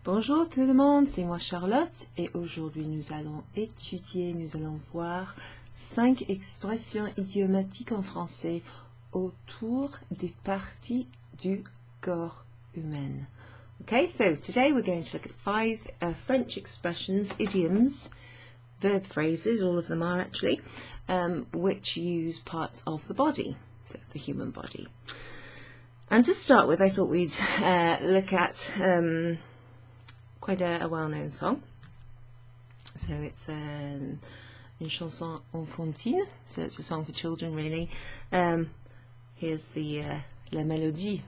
Bonjour tout le monde, c'est moi Charlotte et aujourd'hui nous allons voir 5 expressions idiomatiques en français autour des parties du corps humain. Okay, so today we're going to look at 5 French expressions, idioms, verb phrases, all of them are actually, which use parts of the body, so the human body. And to start with, I thought we'd look at quite a well-known song. So it's une chanson enfantine, so it's a song for children really. Here's the la mélodie.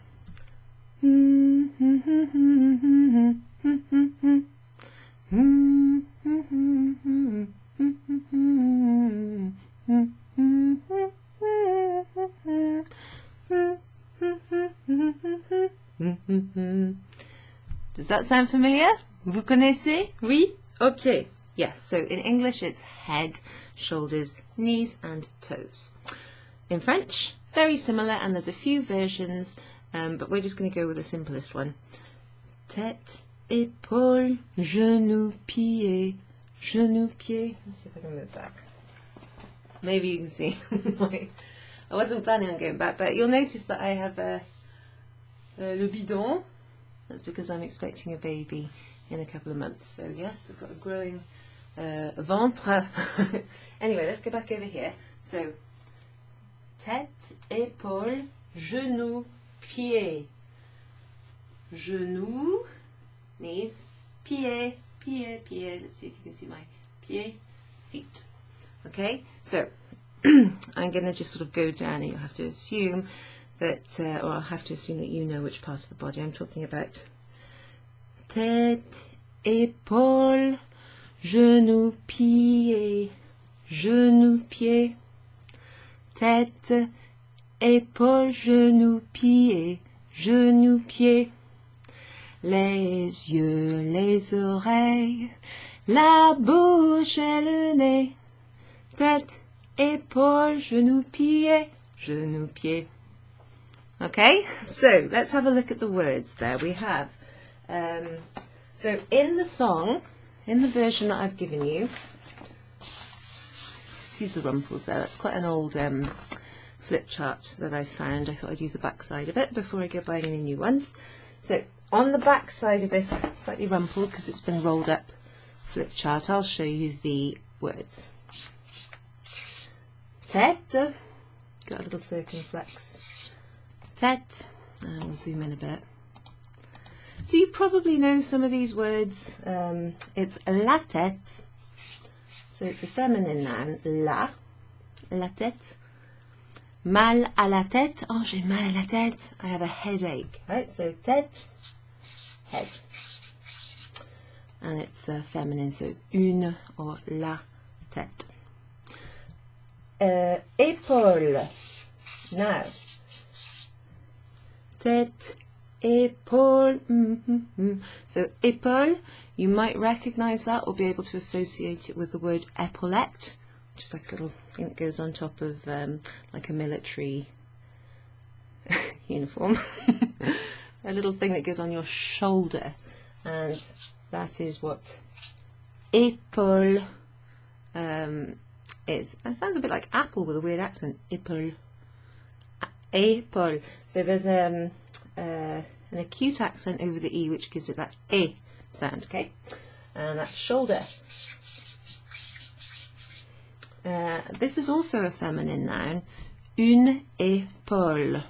Does that sound familiar? Vous connaissez? Oui? Okay. Yes, so in English it's head, shoulders, knees and toes. In French, very similar, and there's a few versions, but we're just going to go with the simplest one. Tête, épaules, genoux, pieds, genoux, pieds. Let's see if I can move back. Maybe you can see. I wasn't planning on going back, but you'll notice that I have le bidon. That's because I'm expecting a baby in a couple of months. So yes, I've got a growing ventre. Anyway, let's go back over here. So, tête, épaules, genoux, pieds. Genoux, knees, pieds, pieds, pieds. Let's see if you can see my pieds, feet. Okay, so I'm going to just sort of go down and you'll have to assume that, or I'll have to assume that you know which part of the body I'm talking about. Tête, épaules, genoux, pieds, genoux, pieds. Tête, épaules, genoux, pieds, genoux, pieds. Les yeux, les oreilles, la bouche et le nez. Tête, épaules, genoux, pieds, genoux, pieds. Okay, so let's have a look at the words there. We have, so in the song, in the version that I've given you, excuse the rumples there, that's quite an old flip chart that I found. I thought I'd use the back side of it before I go buying any new ones. So on the back side of this, slightly rumpled because it's been rolled up flip chart, I'll show you the words. Tête, got a little circumflex. Tête, and we'll zoom in a bit. So you probably know some of these words. It's la tête, so it's a feminine noun, la tête. Mal à la tête, oh j'ai mal à la tête, I have a headache, right? So tête, head. And it's feminine, so une or la tête. Épaule, now. Tête, épaule. So épaule, you might recognise that or be able to associate it with the word épaulette, which is like a little thing that goes on top of like a military uniform. A little thing that goes on your shoulder, and that is what épaule is. That sounds a bit like apple with a weird accent. Épaule. Épaule. So there's an acute accent over the E which gives it that E sound, okay? And that's shoulder. This is also a feminine noun, une épaule.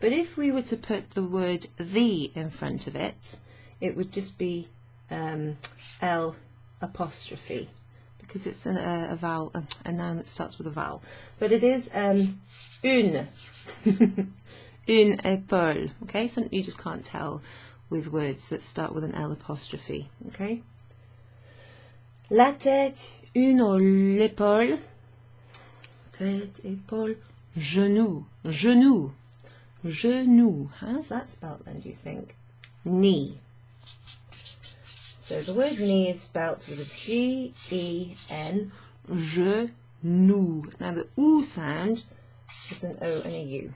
But if we were to put the word the in front of it, it would just be L apostrophe, because it's a vowel, a noun that starts with a vowel. But it is une. Une épaule. Okay, so you just can't tell with words that start with an L apostrophe. Okay. La tête, une ou l'épaule. Tête, épaule, genou, genou, genou. How's that spelled then, do you think? Knee. So the word knee is spelt with a G-E-N, genou. Now the oo sound is an O and a U.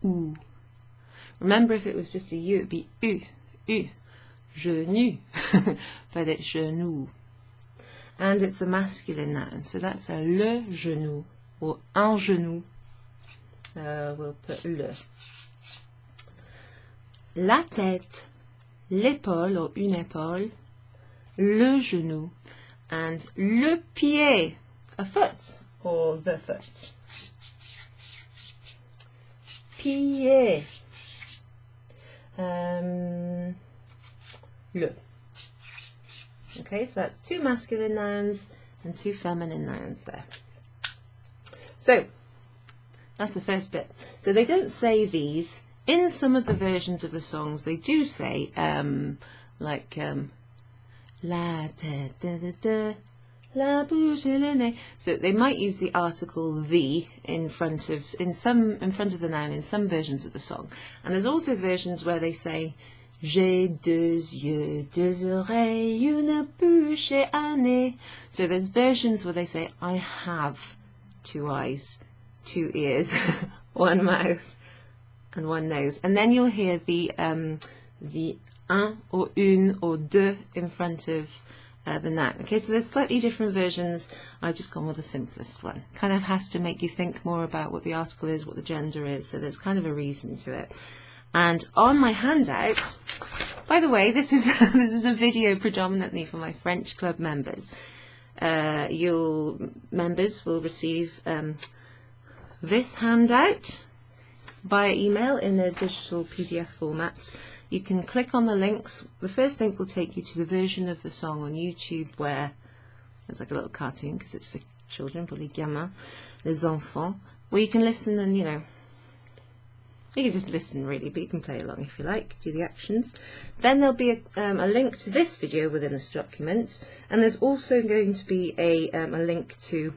Oo. Remember, if it was just a U, it'd be U, U. genoux, but it's genoux. And it's a masculine noun, so that's a le genou or un genou. We'll put le. La tête, l'épaule or une épaule, le genou, and le pied, a foot or the foot. Pieds, le. Okay, so that's 2 masculine nouns and 2 feminine nouns there. So that's the first bit. So they don't say these in some of the versions of the songs. They do say like la tête, da, da, da, la bouche et le nez. So they might use the article the in front of the noun in some versions of the song. And there's also versions where they say j'ai 2 yeux, 2 oreilles, une bouche et un nez. So there's versions where they say I have 2 eyes, 2 ears, 1 mouth and 1 nose. And then you'll hear the un or une or deux in front of the noun. Okay, so there's slightly different versions. I've just gone with the simplest one. Kind of has to make you think more about what the article is, what the gender is, so there's kind of a reason to it. And on my handout, by the way, this is a video predominantly for my French club members. Your members will receive this handout via email in a digital PDF format. You can click on the links. The first link will take you to the version of the song on YouTube where it's like a little cartoon because it's for children, pour les gamins, les enfants, where you can listen and, you know, you can just listen really, but you can play along if you like, do the actions. Then there'll be a link to this video within this document, and there's also going to be a link to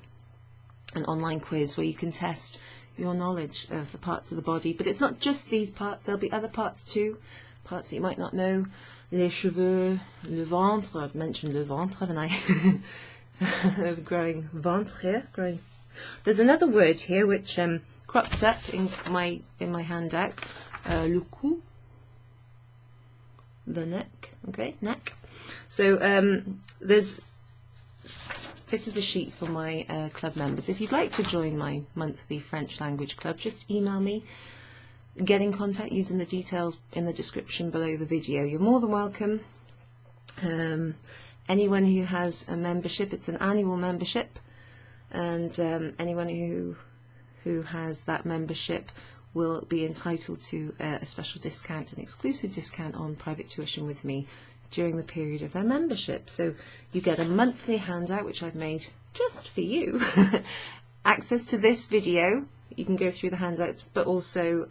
an online quiz where you can test your knowledge of the parts of the body. But it's not just these parts, there'll be other parts too, parts that you might not know. Les cheveux, le ventre, I've mentioned le ventre, haven't I? Growing ventre here, growing. There's another word here which crops up in my handout, le cou, the neck, okay, neck. So this is a sheet for my club members. If you'd like to join my monthly French language club, just email me, get in contact using the details in the description below the video. You're more than welcome. Anyone who has a membership, it's an annual membership, and anyone who has that membership will be entitled to a special discount, an exclusive discount on private tuition with me during the period of their membership. So you get a monthly handout which I've made just for you, access to this video, you can go through the handout, but also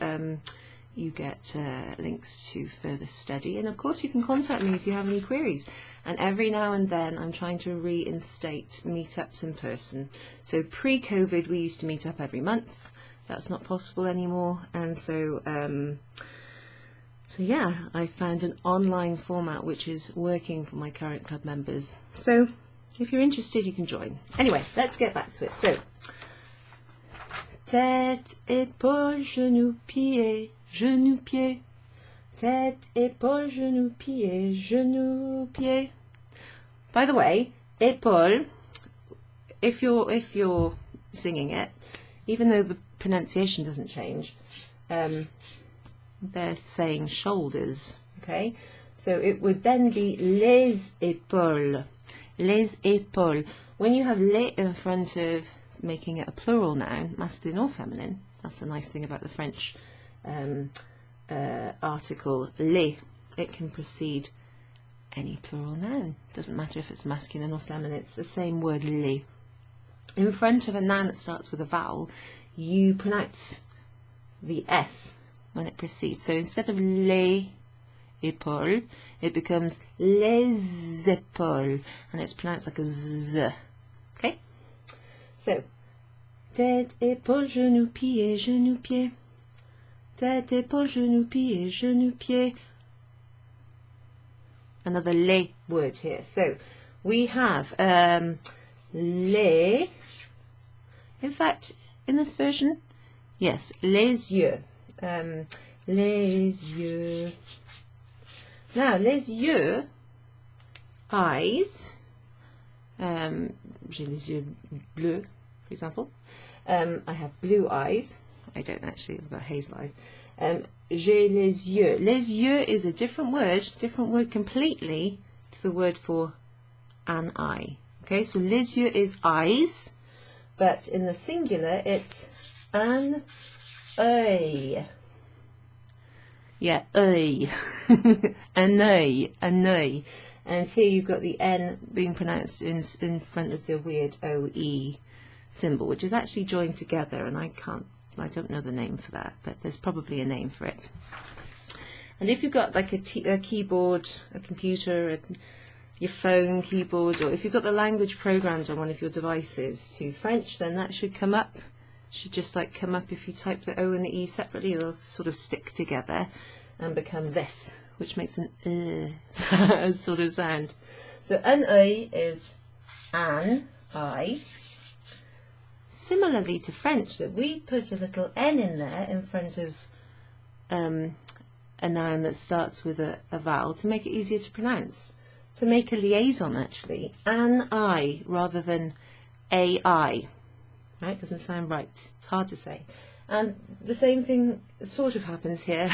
you get links to further study, and of course you can contact me if you have any queries. And every now and then I'm trying to reinstate meetups in person. So pre-COVID we used to meet up every month. That's not possible anymore, and so yeah, I found an online format which is working for my current club members. So if you're interested, you can join. Anyway, let's get back to it. So tête, épaules, genoux, pieds, genoux, pieds. Tête, épaules, genoux, pieds, genoux, pieds. By the way, épaule, if you're singing it, even though the pronunciation doesn't change, they're saying shoulders, okay? So it would then be les épaules, les épaules. When you have les in front of making it a plural noun, masculine or feminine, that's the nice thing about the French article les, it can precede any plural noun. Doesn't matter if it's masculine or feminine, it's the same word les. In front of a noun that starts with a vowel, you pronounce the S when it precedes. So instead of les épaules, it becomes les épaules, and it's pronounced like a Z. Okay? So, tête, épaules, genoux, pieds, genoux, pieds. Tête, épaules, genoux, pieds, genoux, pieds. Another les word here. So, we have les. In fact, in this version, yes, les yeux. Les yeux. Now, les yeux, eyes. J'ai les yeux bleus, for example. I have blue eyes. I don't actually, I've got hazel eyes. J'ai les yeux. Les yeux is a different word completely to the word for an eye. Okay, so les yeux is eyes, but in the singular it's un œil. Yeah, œil. Un œil, un œil. And here you've got the N being pronounced in front of the weird OE symbol, which is actually joined together, and I don't know the name for that, but there's probably a name for it. And if you've got like a keyboard, a computer, your phone keyboard, or if you've got the language programmed on one of your devices to French, then that should come up. Should just like come up if you type the O and the E separately, they'll sort of stick together and become this, which makes an sort of sound. So un œil is an eye. Similarly to French, that we put a little N in there in front of a noun that starts with a vowel to make it easier to pronounce. To make a liaison actually, an eye rather than AI. Right, doesn't sound right. It's hard to say. And the same thing sort of happens here.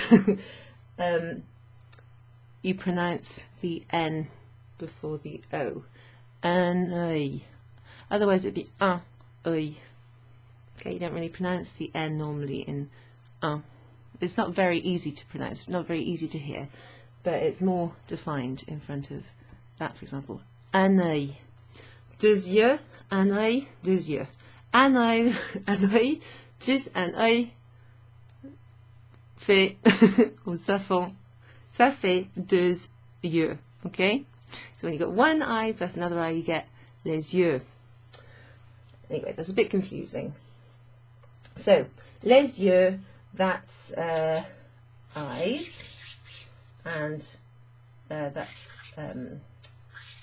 You pronounce the N before the O. Un œil. Otherwise it'd be un œil. Okay, you don't really pronounce the N normally in un. It's not very easy to pronounce, not very easy to hear, but it's more defined in front of that, for example. Un œil. Deux yeux, un œil, deux yeux. Un œil, plus un œil fait, ou ça fait deux yeux, okay? So when you've got one eye plus another eye, you get les yeux. Anyway, that's a bit confusing. So, les yeux, that's eyes, and that's an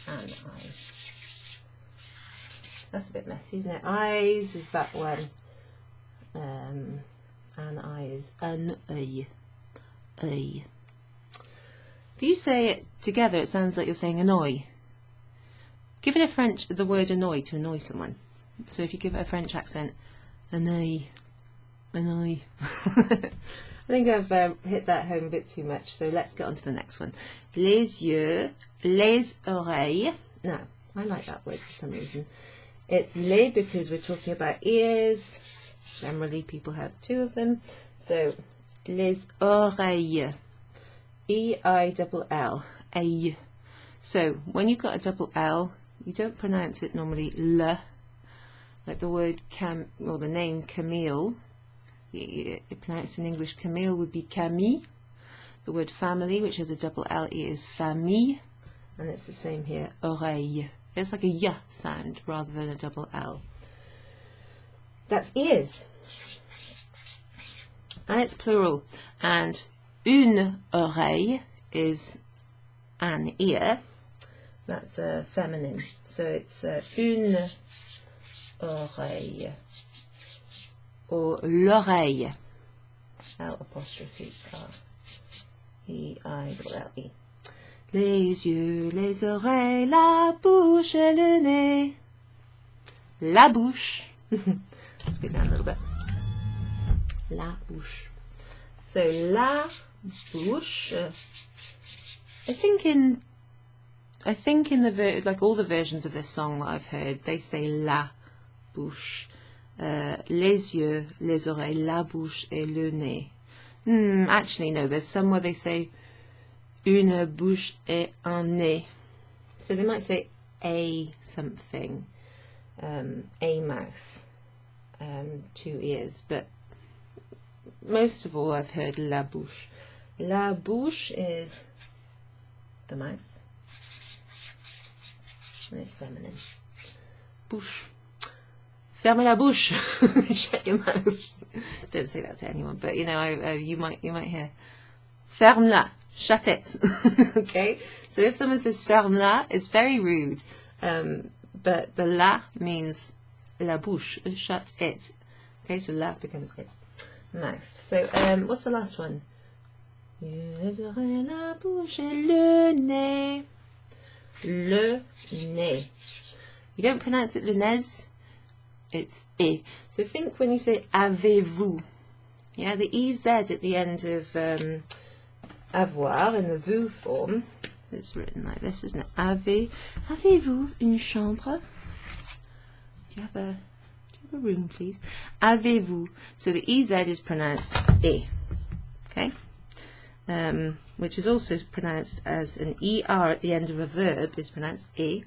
eye. That's a bit messy, isn't it? Eyes is that one. An eye is un œil. Œil. If you say it together, it sounds like you're saying annoy. Give it a French, the word annoy to annoy someone. So if you give it a French accent, annoy, annoy. I think I've hit that home a bit too much, so let's get on to the next one. Les yeux, les oreilles. Now, I like that word for some reason. It's les because we're talking about ears. Generally, people have two of them. So, les oreilles. E-I-double-L. A. So, when you've got a double L, you don't pronounce it normally le. Like the word or the name Camille. It pronounced in English Camille would be Camille. The word family, which has a double L, is famille. And it's the same here, oreille. It's like a y sound rather than a double L. That's ears. And it's plural. And une oreille is an ear. That's feminine. So it's une oreille. Or l'oreille. L apostrophe R. E-I-L-L-E. Les yeux, les oreilles, la bouche et le nez. La bouche. Let's go down a little bit. La bouche. So la bouche. I think in the like all the versions of this song that I've heard, they say la bouche. Les yeux, les oreilles, la bouche et le nez. Actually, no. There's some where they say une bouche et un nez. So they might say a something, a mouth, two ears. But most of all, I've heard la bouche. La bouche is the mouth, and it's feminine. Bouche. Ferme la bouche. Shut your mouth. Don't say that to anyone, but you know, you might hear. Ferme la. Shut it. Okay. So if someone says ferme la, it's very rude. But the la means la bouche. Shut it. Okay. So la becomes it. Mouth. So what's the last one? les oreilles, la bouche et le nez. Le nez. You don't pronounce it le nez, it's e. So think when you say avez-vous. Yeah, the EZ at the end of avoir in the vous form, it's written like this, isn't it? Avez-vous une chambre? Do you have a room, please? Avez-vous? So the EZ is pronounced E, okay? Which is also pronounced as an ER at the end of a verb is pronounced E,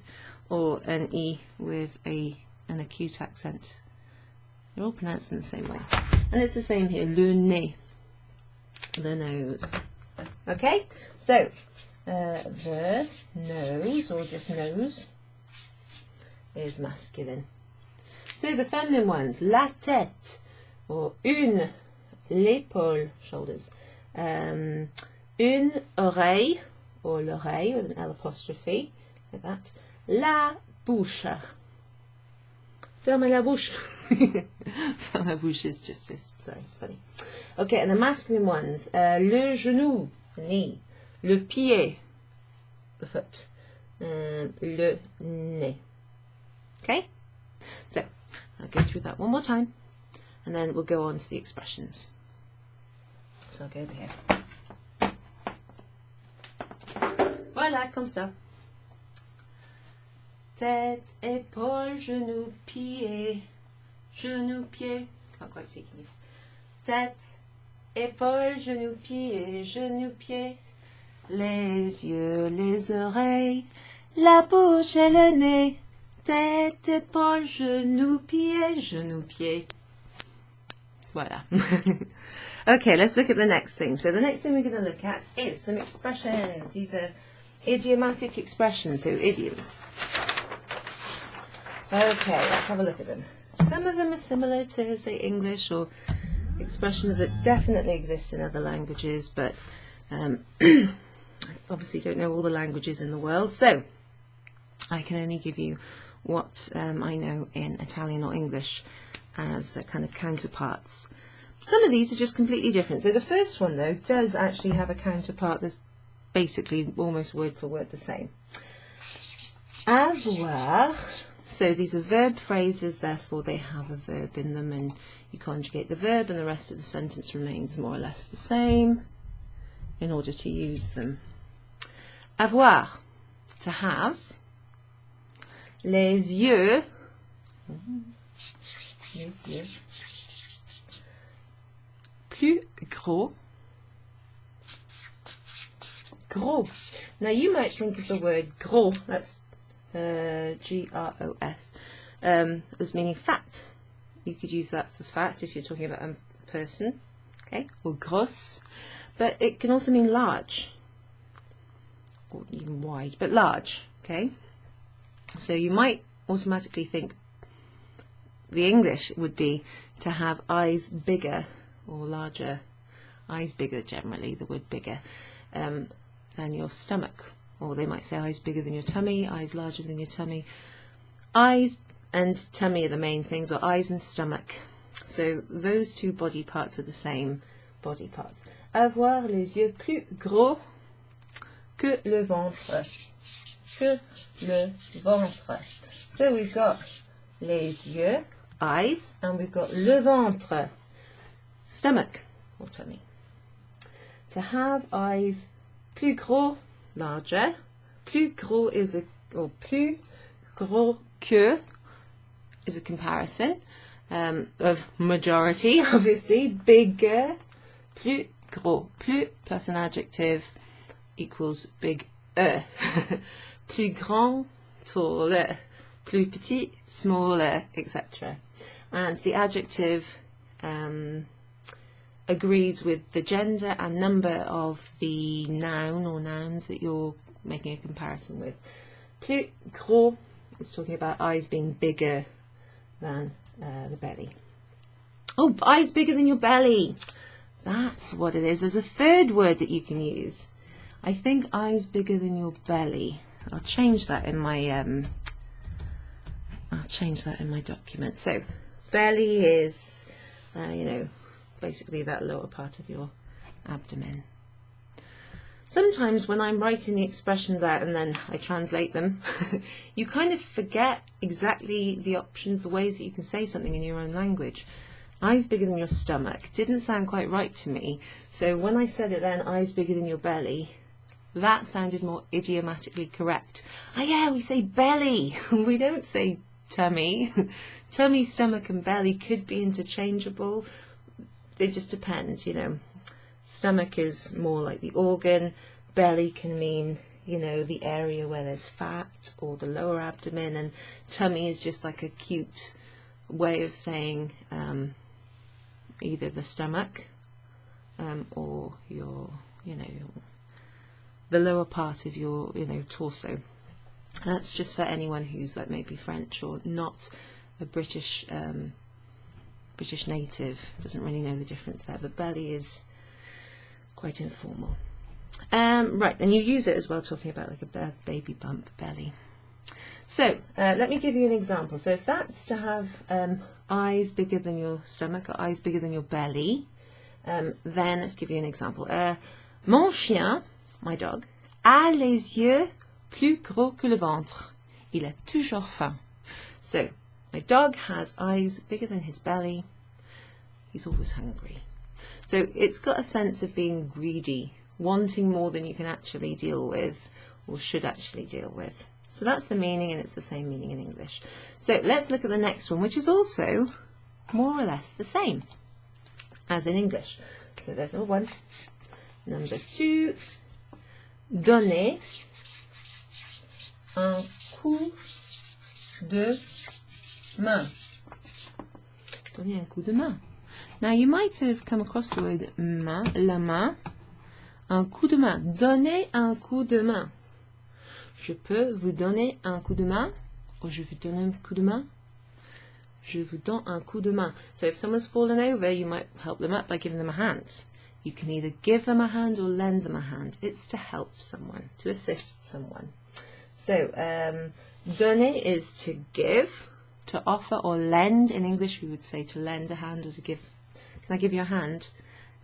or an E with an acute accent. They're all pronounced in the same way. And it's the same here, le nez, the nose. Okay, so the nose, or just nose, is masculine. So the feminine ones, la tête, or une, l'épaule, shoulders, une oreille, or l'oreille with an L apostrophe, like that, la bouche. Fermez la bouche. Fermez la bouche is just sorry, it's funny. Okay, and the masculine ones, le genou, the knee, le pied, the foot, le nez. Okay, so I'll go through that one more time, and then we'll go on to the expressions. So I'll go over here. Voilà, comme ça. Tête, épaules, genoux, pieds. Genoux, pieds. Can't quite see, can you? Tête, épaules, genoux, pieds, genoux, pieds. Les yeux, les oreilles, la bouche et le nez. Tête, épaules, genoux, pieds, genoux, pieds. Voilà. Okay, let's look at the next thing. So the next thing we're going to look at is some expressions. These are idiomatic expressions, so idioms. Okay, let's have a look at them. Some of them are similar to, say, English, or expressions that definitely exist in other languages, but I obviously don't know all the languages in the world, so I can only give you what I know in Italian or English as kind of counterparts. Some of these are just completely different. So the first one, though, does actually have a counterpart that's basically almost word for word the same. Avoir. So these are verb phrases, therefore they have a verb in them, and you conjugate the verb and the rest of the sentence remains more or less the same in order to use them. Avoir, to have. Les yeux. Les yeux. Plus gros. Gros. Now you might think of the word gros, that's G-R-O-S, as meaning fat. You could use that for fat if you're talking about a person, okay, or grosse, but it can also mean large, or even wide, but large, okay. So you might automatically think the English would be to have eyes bigger or larger, eyes bigger generally, the word bigger, than your stomach. Or they might say eyes bigger than your tummy, eyes larger than your tummy. Eyes and tummy are the main things, or eyes and stomach. So those two body parts are the same body parts. Avoir les yeux plus gros que le ventre. Que le ventre. So we've got les yeux, eyes, and we've got le ventre, stomach or tummy. To have eyes plus gros, larger. Plus gros is or plus gros que is a comparison of majority, obviously. Bigger, plus gros. Plus plus an adjective equals bigger. Plus grand, taller. Plus petit, smaller, etc. And the adjective agrees with the gender and number of the noun or nouns that you're making a comparison with. Plus gros is talking about eyes being bigger than the belly. Oh, eyes bigger than your belly. That's what it is. There's a third word that you can use. I think eyes bigger than your belly. I'll change that in my document. So belly is, basically that lower part of your abdomen. sometimes when I'm writing the expressions out and then I translate them, you kind of forget exactly the options, the ways that you can say something in your own language. Eyes bigger than your stomach didn't sound quite right to me, so when I said it then, eyes bigger than your belly, that sounded more idiomatically correct. Ah yeah, we say belly, we don't say tummy. Tummy, stomach and belly could be interchangeable. It just depends, you know. Stomach is more like the organ, belly can mean, you know, the area where there's fat or the lower abdomen, and tummy is just like a cute way of saying either the stomach or your, you know, the lower part of your, you know, torso. That's just for anyone who's like maybe French or not a British native, doesn't really know the difference there, but belly is quite informal. Right, and you use it as well talking about like a baby bump belly. So let me give you an example. So if that's to have eyes bigger than your stomach or eyes bigger than your belly, then let's give you an example. Mon chien, my dog, a les yeux plus gros que le ventre. Il a toujours faim. So my dog has eyes bigger than his belly. He's always hungry. So it's got a sense of being greedy, wanting more than you can actually deal with or should actually deal with. So that's the meaning, and it's the same meaning in English. So let's look at the next one, which is also more or less the same as in English. So there's number one. Number two, donner un coup de main. Donner un coup de main. Now you might have come across the word main, la main, un coup de main. Donner un coup de main. Je peux vous donner un coup de main, or je vous donne un coup de main. Je vous donne un coup de main. So if someone's fallen over, you might help them up by giving them a hand. You can either give them a hand or lend them a hand. It's to help someone, to assist someone. So donner is to give, to offer, or lend. In English we would say to lend a hand or to give. Can I give you a hand?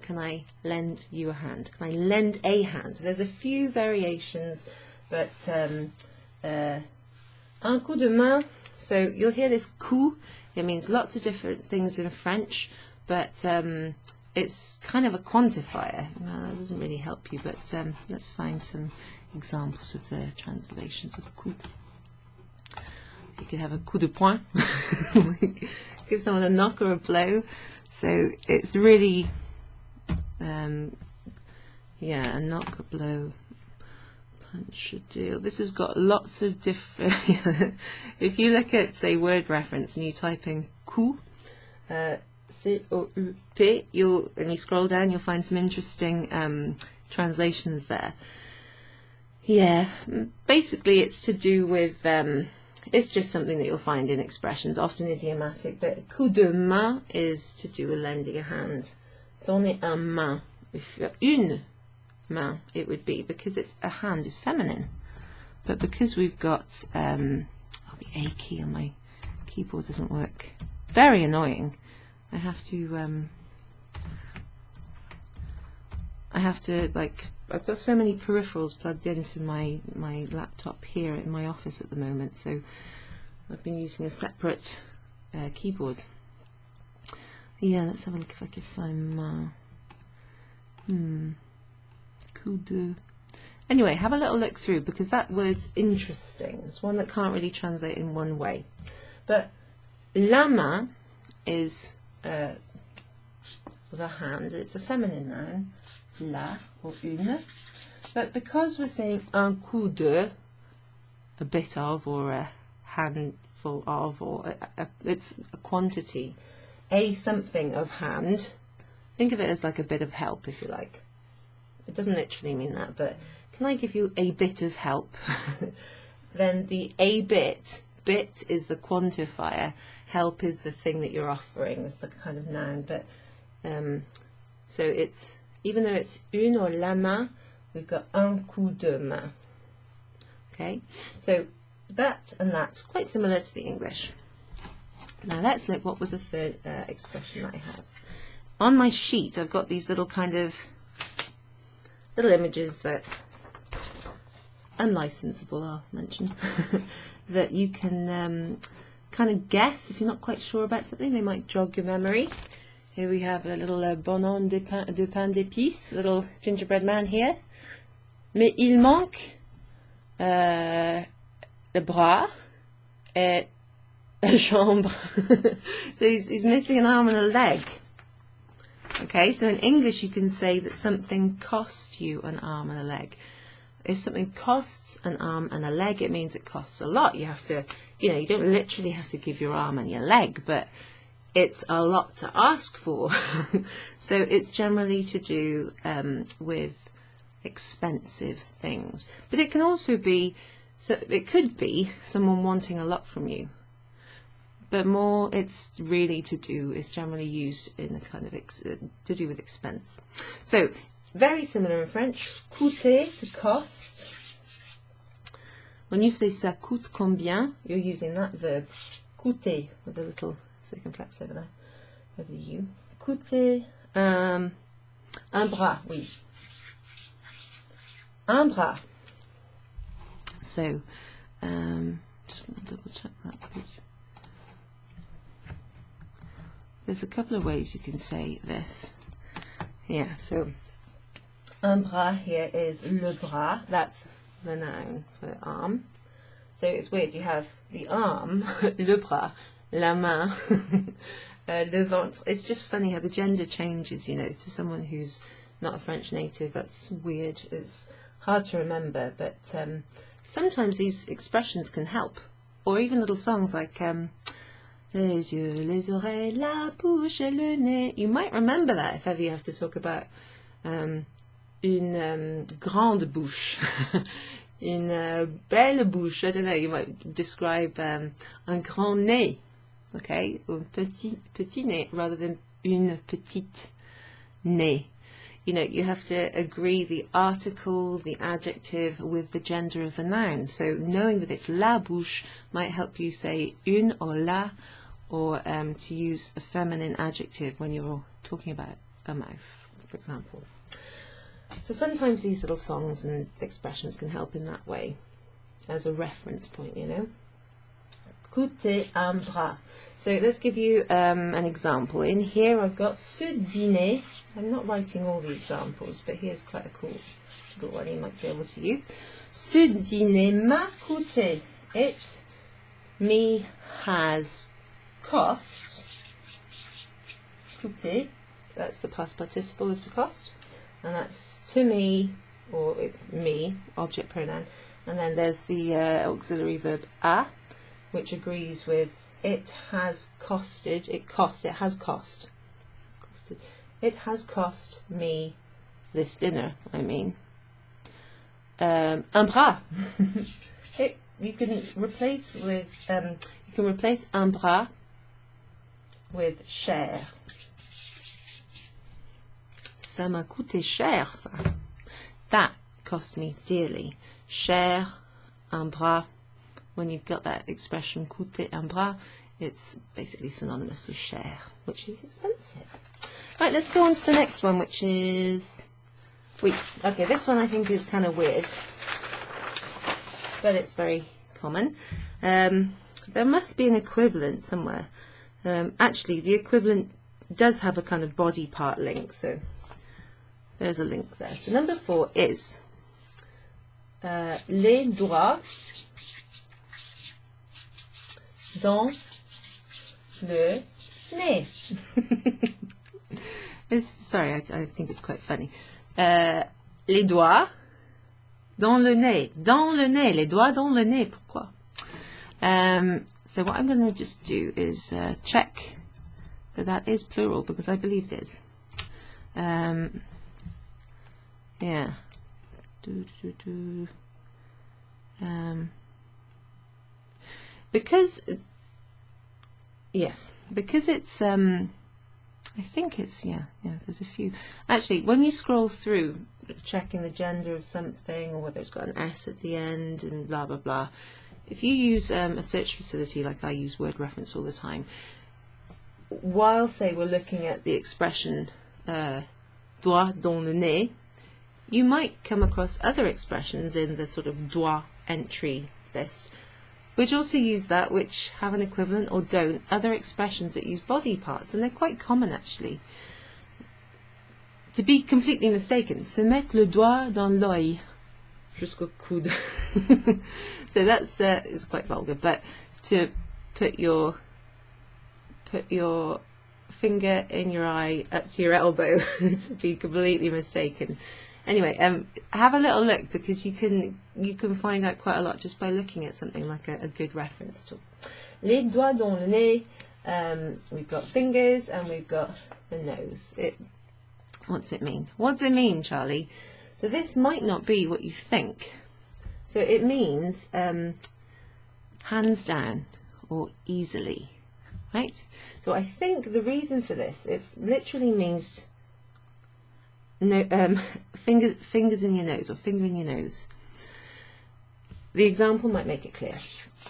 Can I lend you a hand? Can I lend a hand? There's a few variations, but un coup de main, so you'll hear this coup. It means lots of different things in French, but it's kind of a quantifier. Well, that doesn't really help you, but let's find some examples of the translations of coup. You could have a coup de poing, give someone a knock or a blow. So it's really, yeah, a knock, a blow, punch, a deal. This has got lots of different. If you look at, say, word reference and you type in coup, C-O-U-P, and you scroll down, you'll find some interesting translations there. Yeah, basically it's to do with, it's just something that you'll find in expressions, often idiomatic, but coup de main is to do with lending a hand. Donner un main, if une main it would be, because it's a hand is feminine. But because we've got, the A key on my keyboard doesn't work, very annoying. I have to like, I've got so many peripherals plugged into my laptop here in my office at the moment, so I've been using a separate keyboard. Yeah, let's have a look if I can find my coup de. Anyway, have a little look through, because that word's interesting. It's one that can't really translate in one way. But la main is the hand. It's a feminine noun. La or une, but because we're saying un coup de, a bit of, or a handful of, or it's a quantity, a something of hand, think of it as like a bit of help, if you like. It doesn't literally mean that, but can I give you a bit of help? Then the a bit is the quantifier, help is the thing that you're offering, it's the kind of noun, but so it's, even though it's une or la main, we've got un coup de main. Okay, so that and that's quite similar to the English. Now let's look, what was the third expression that I have? On my sheet I've got these little kind of little images that unlicensable, I'll mention, that you can kind of guess if you're not quite sure about something. They might jog your memory. Here we have a little bonhomme de pain d'épices, little gingerbread man here. Mais il manque le bras et la jambe. So he's missing an arm and a leg. Okay, so in English you can say that something cost you an arm and a leg. If something costs an arm and a leg, it means it costs a lot. You have to, you don't literally have to give your arm and your leg, but it's a lot to ask for. So it's generally to do with expensive things. But it can also be, so it could be someone wanting a lot from you. But more, it's really to do, is generally used in a kind of, to do with expense. So, very similar in French, coûter, to cost. When you say ça coûte combien, you're using that verb, coûter, with a little circumflex over there, over the U. Coûter, un bras, oui. Un bras. So, just double check that, please. There's a couple of ways you can say this. Yeah, so un bras here is le bras. That's the noun for arm. So it's weird. You have the arm, le bras, la main, le ventre. It's just funny how the gender changes, to someone who's not a French native. That's weird. It's hard to remember, but sometimes these expressions can help. Or even little songs like les yeux, les oreilles, la bouche et le nez. You might remember that if ever you have to talk about une grande bouche, une belle bouche. I don't know, you might describe un grand nez, okay, or petit nez rather than une petite nez. You have to agree the article, the adjective with the gender of the noun. So knowing that it's la bouche might help you say une or la, or to use a feminine adjective when you're talking about a mouth, for example. So sometimes these little songs and expressions can help in that way, as a reference point, Coûter un bras. So let's give you an example. In here I've got ce dîner. I'm not writing all the examples, but here's quite a cool little one you might be able to use. Ce dîner m'a coûté. It me has cost. Coûté. That's the past participle of to cost. And that's to me, or me, object pronoun. And then there's the auxiliary verb a, which agrees with it has costed, it has cost. It has cost me this dinner, un bras. You can replace un bras with cher. Ça m'a coûté cher, ça. That cost me dearly. Cher, un bras. When you've got that expression coûter un bras, it's basically synonymous with cher, which is expensive. Right, let's go on to the next one, which is oui. Okay, this one I think is kind of weird, but it's very common. There must be an equivalent somewhere. Actually, the equivalent does have a kind of body part link, so there's a link there. So number 4 is les doigts dans le nez. Sorry, I think it's quite funny. Les doigts dans le nez. Dans le nez. Les doigts dans le nez. Pourquoi? So what I'm going to just do is check that that is plural, because I believe it is. Yeah. Because it's I think it's yeah, there's a few. Actually, when you scroll through checking the gender of something, or whether it's got an S at the end and blah blah blah, if you use a search facility like I use word reference all the time, while say we're looking at the expression doigt dans le nez, you might come across other expressions in the sort of doit entry list, which also use that, which have an equivalent or don't, other expressions that use body parts, and they're quite common actually. To be completely mistaken, se mettre le doigt dans l'œil, jusqu'au coude. So that's is quite vulgar, but to put your finger in your eye up to your elbow, to be completely mistaken. Anyway, have a little look, because you can find out quite a lot just by looking at something like a good reference tool. Les doigts dans le nez. We've got fingers and we've got the nose. What's it mean? What's it mean, Charlie? So this might not be what you think. So it means hands down or easily, right? So I think the reason for this, it literally means no, fingers in your nose, or finger in your nose. The example might make it clear.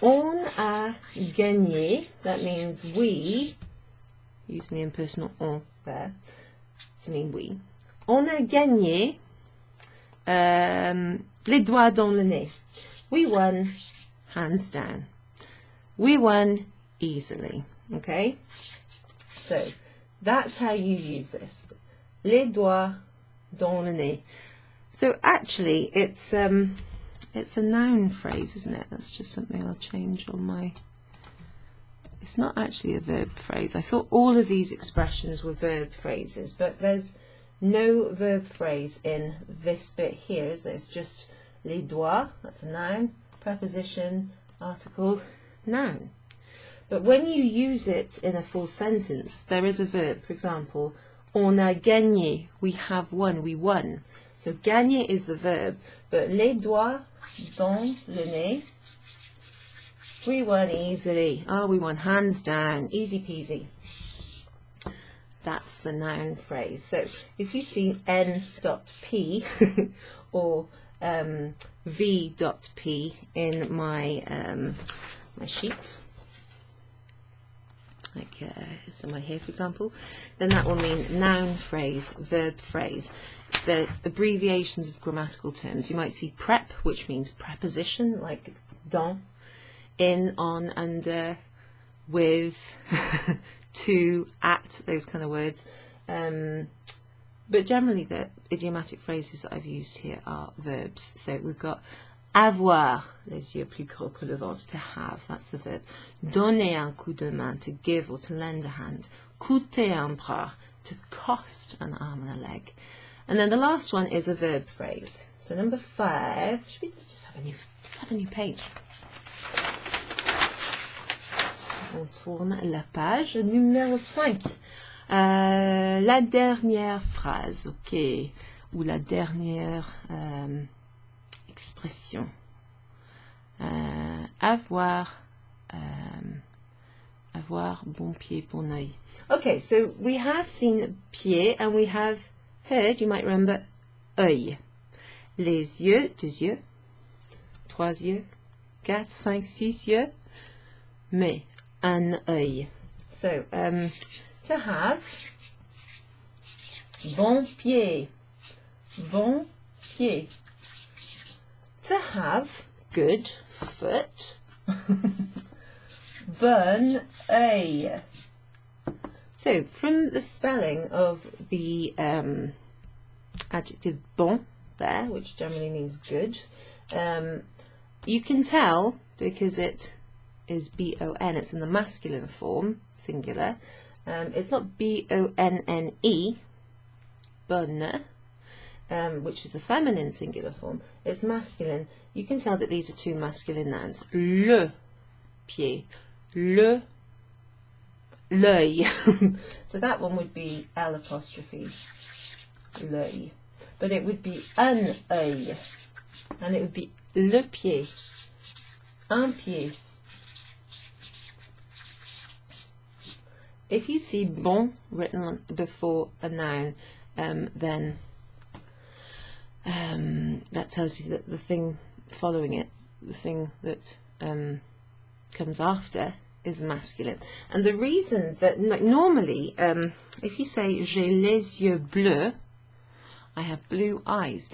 On a gagné, that means we, using the impersonal on there to mean we. On a gagné les doigts dans le nez. We won hands down. We won easily. Okay? So that's how you use this. Les doigts dans le nez. So actually it's a noun phrase, isn't it? That's just something I'll change on my... It's not actually a verb phrase. I thought all of these expressions were verb phrases, but there's no verb phrase in this bit here, is there? It's just les doigts, that's a noun, preposition, article, noun. But when you use it in a full sentence, there is a verb. For example, on a gagné, we have won, we won. So gagner is the verb, but les doigts dans le nez, we won easily. Oh, we won hands down, easy peasy. That's the noun phrase. So if you see n.p or v.p in my my sheet, like somewhere here for example, then that will mean noun phrase, verb phrase. The abbreviations of grammatical terms, you might see prep, which means preposition, like dans, in, on, under, with, to, at, those kind of words. But generally the idiomatic phrases that I've used here are verbs. So we've got avoir, les yeux plus gros que le ventre, to have, that's the verb. Donner un coup de main, to give or to lend a hand. Coûter un bras, to cost an arm and a leg. And then the last one is a verb phrase. So number 5, let's just have a new page. On tourne la page. Numéro 5. La dernière phrase, ok. Ou la dernière expression. Avoir bon pied, bon œil. Okay, so we have seen pied and we have heard, you might remember, œil. Les yeux, 2 yeux, 3 yeux, 4, 5, 6 yeux, mais un œil. So, to have, bon pied, bon pied. To have, good foot, bon œil. So, from the spelling of the adjective bon there, which generally means good, you can tell, because it is B-O-N, it's in the masculine form, singular. It's not B-O-N-N-E, bonne, which is the feminine singular form. It's masculine. You can tell that these are 2 masculine nouns. Le pied, l'œil. So that one would be L apostrophe, l'œil. But it would be un œil. And it would be le pied, un pied. If you see bon written before a noun, then that tells you that the thing following it, the thing that comes after, is masculine. And the reason that normally, if you say j'ai les yeux bleus, I have blue eyes,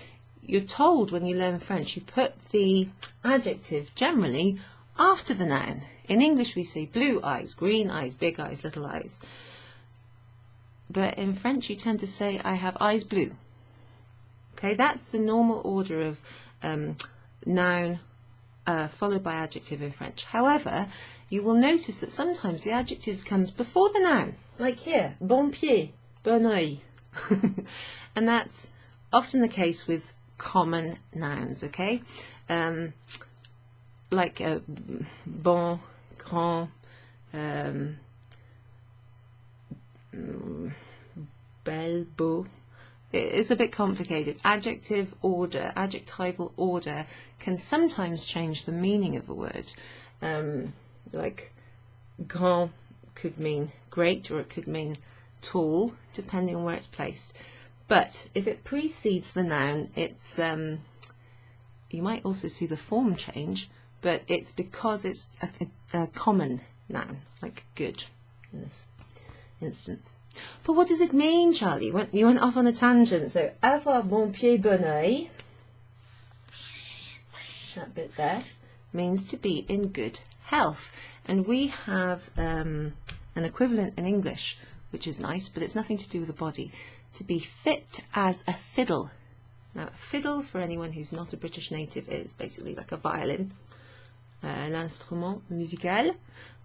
you're told when you learn French, you put the adjective generally after the noun. In English we say blue eyes, green eyes, big eyes, little eyes. But in French you tend to say I have eyes blue. Okay, that's the normal order of noun followed by adjective in French. However, you will notice that sometimes the adjective comes before the noun, like here, bon pied, bon oeil. And that's often the case with common nouns, okay? Like bon, grand, belle, beau. It's a bit complicated. Adjective order, adjectival order can sometimes change the meaning of a word. Like grand could mean great, or it could mean tall, depending on where it's placed. But if it precedes the noun, it's you might also see the form change, but it's because it's a common noun, like good in this instance. But what does it mean, Charlie? You went off on a tangent. So, avoir bon pied, bon oeil, that bit there, means to be in good health. And we have an equivalent in English, which is nice, but it's nothing to do with the body. To be fit as a fiddle. Now, a fiddle, for anyone who's not a British native, is basically like a violin, an instrument musical.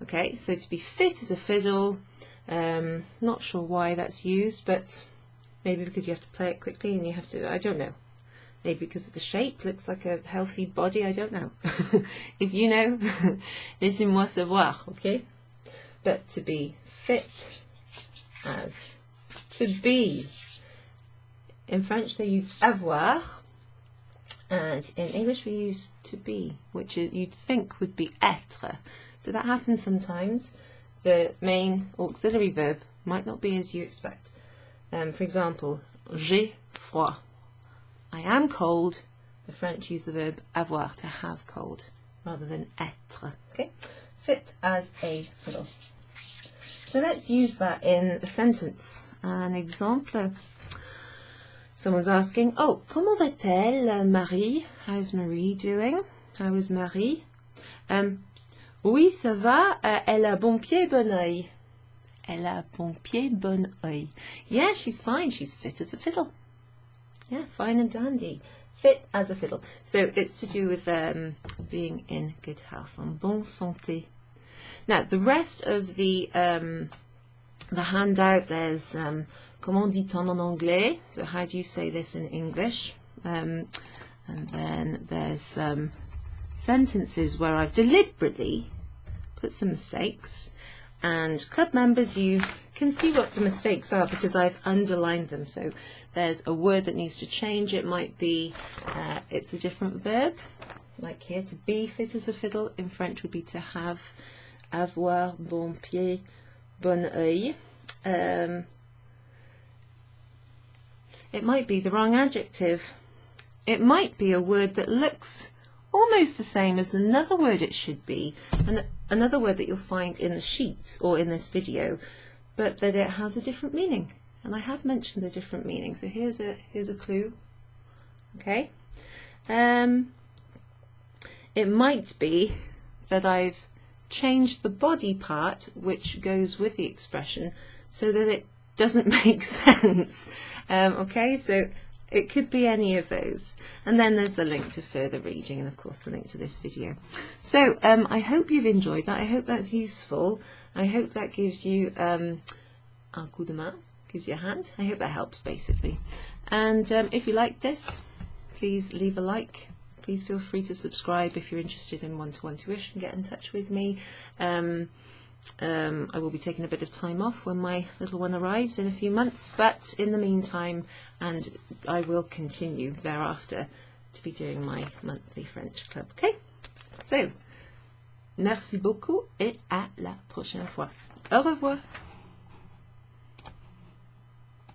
Okay, so to be fit as a fiddle, not sure why that's used, but maybe because you have to play it quickly and you have to, I don't know. Maybe because of the shape, looks like a healthy body, I don't know. If you know, laissez-moi savoir, okay? But to be fit as, to be. In French they use avoir, and in English we use to be, which you'd think would be être. So that happens sometimes. The main auxiliary verb might not be as you expect. For example, j'ai froid. I am cold. The French use the verb avoir, to have cold, rather than être. Okay? Fit as a fiddle. So let's use that in a sentence. An example. Someone's asking, oh, comment va-t-elle, Marie? How's Marie doing? How is Marie? Oui, ça va. Elle a bon pied, bon oeil. Elle a bon pied, bon oeil. Yeah, she's fine. She's fit as a fiddle. Yeah, fine and dandy. Fit as a fiddle. So it's to do with being in good health, en bonne santé. Now, the rest of the handout, there's comment dit-on en anglais? So how do you say this in English? And then there's some sentences where I've deliberately put some mistakes, and club members, you can see what the mistakes are because I've underlined them. So there's a word that needs to change. It might be it's a different verb, like here, to be fit as a fiddle in French would be to have, avoir bon pied, bon oeil. It might be the wrong adjective. It might be a word that looks almost the same as another word it should be, and another word that you'll find in the sheets or in this video, but that it has a different meaning. And I have mentioned the different meaning, so here's a clue. Okay, it might be that I've changed the body part which goes with the expression so that it doesn't make sense. Okay, so it could be any of those. And then there's the link to further reading, and of course the link to this video. So I hope you've enjoyed that. I hope that's useful. I hope that gives you un coup de main, gives you a hand. I hope that helps, basically. And if you like this, please leave a like. Please feel free to subscribe if you're interested in one-to-one tuition. Get in touch with me. I will be taking a bit of time off when my little one arrives in a few months, but in the meantime, and I will continue thereafter to be doing my monthly French club. Okay, so merci beaucoup et à la prochaine fois. Au revoir.